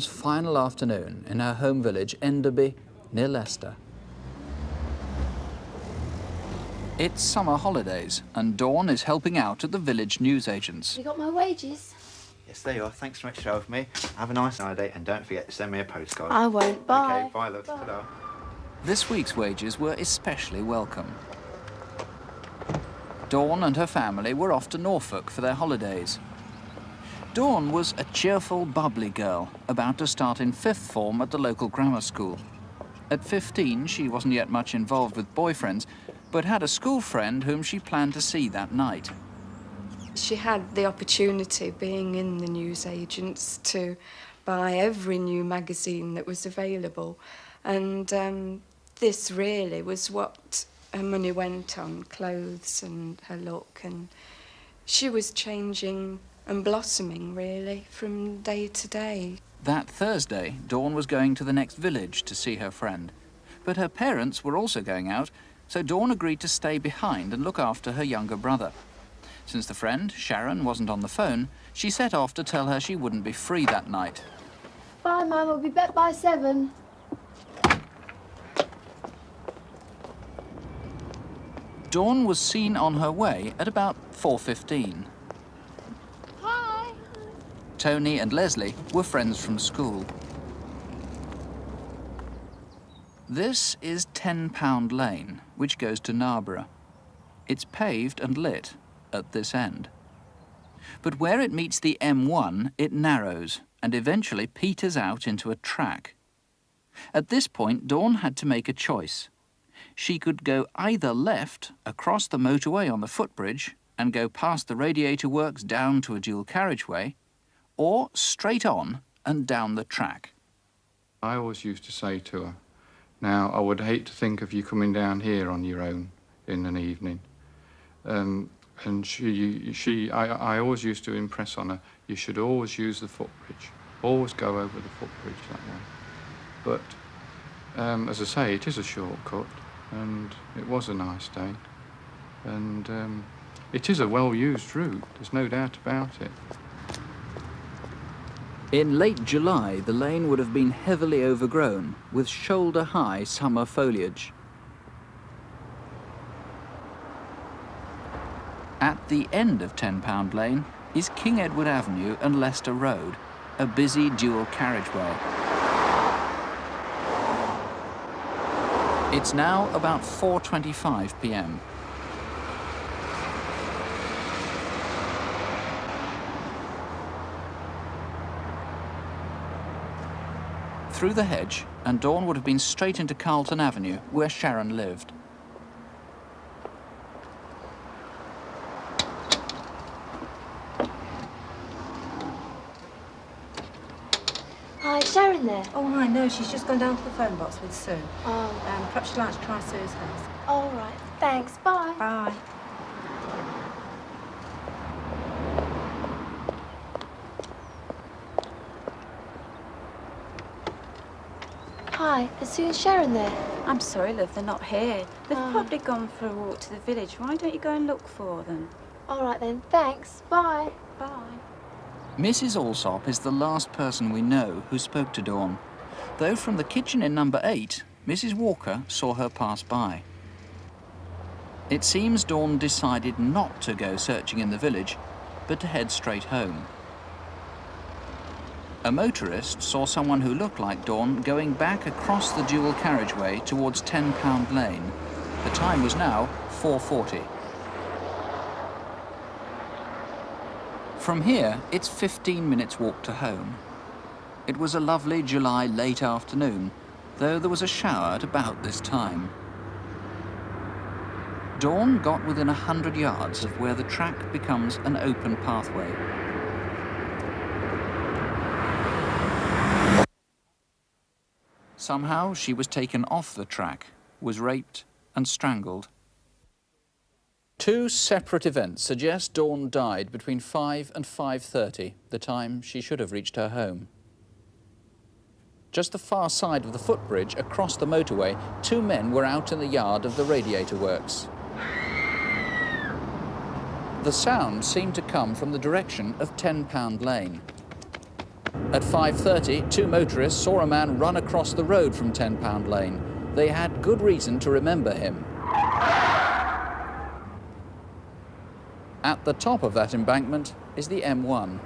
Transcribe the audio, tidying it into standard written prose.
Final afternoon in her home village, Enderby, near Leicester. It's summer holidays, and Dawn is helping out at the village newsagents. You got my wages? Yes, there you are. Thanks so much for showing with me. Have a nice holiday, and don't forget to send me a postcard. I won't. Bye. Okay, bye, love. Ta-da. This week's wages were especially welcome. Dawn and her family were off to Norfolk for their holidays. Dawn was a cheerful, bubbly girl, about to start in 5th form at the local grammar school. At 15, she wasn't yet much involved with boyfriends, but had a school friend whom she planned to see that night. She had the opportunity, being in the newsagents, to buy every new magazine that was available. And this really was what her money went on, clothes and her look. And she was changing and blossoming, really, from day to day. That Thursday, Dawn was going to the next village to see her friend. But her parents were also going out, so Dawn agreed to stay behind and look after her younger brother. Since the friend, Sharon, wasn't on the phone, she set off to tell her she wouldn't be free that night. Bye, Mum. I'll be back by 7. Dawn was seen on her way at about 4:15. Hi. Tony and Leslie were friends from school. This is 10 Pound Lane, which goes to Narborough. It's paved and lit at this end. But where it meets the M1, it narrows and eventually peters out into a track. At this point, Dawn had to make a choice. She could go either left across the motorway on the footbridge and go past the radiator works down to a dual carriageway, or straight on and down the track. I always used to say to her, now, I would hate to think of you coming down here on your own in an evening. And I always used to impress on her, you should always use the footbridge. Always go over the footbridge that way. But, as I say, it is a shortcut, and it was a nice day. And it is a well-used route, there's no doubt about it. In late July, the lane would have been heavily overgrown with shoulder-high summer foliage. At the end of 10 Pound Lane is King Edward Avenue and Leicester Road, a busy dual carriageway. It's now about 4:25 p.m. Through the hedge, and Dawn would have been straight into Carlton Avenue, where Sharon lived. Hi, is Sharon there? Oh, hi, no, she's just gone down to the phone box with Sue. Oh. Perhaps you'd like to try Sue's house. All right. Thanks. Bye. Bye. Hi, is Sue and Sharon there? I'm sorry, love, they're not here. They've Oh. probably gone for a walk to the village. Why don't you go and look for them? All right then. Thanks. Bye. Bye. Mrs. Alsop is the last person we know who spoke to Dawn, though from the kitchen in number 8, Mrs. Walker saw her pass by. It seems Dawn decided not to go searching in the village, but to head straight home. A motorist saw someone who looked like Dawn going back across the dual carriageway towards 10 Pound Lane. The time was now 4:40. From here, it's 15 minutes walk to home. It was a lovely July late afternoon, though there was a shower at about this time. Dawn got within 100 yards of where the track becomes an open pathway. Somehow, she was taken off the track, was raped and strangled. Two separate events suggest Dawn died between 5 and 5:30, the time she should have reached her home. Just the far side of the footbridge across the motorway, 2 men were out in the yard of the radiator works. The sound seemed to come from the direction of 10 Pound Lane. At 5:30, two motorists saw a man run across the road from 10 Pound Lane. They had good reason to remember him. At the top of that embankment is the M1.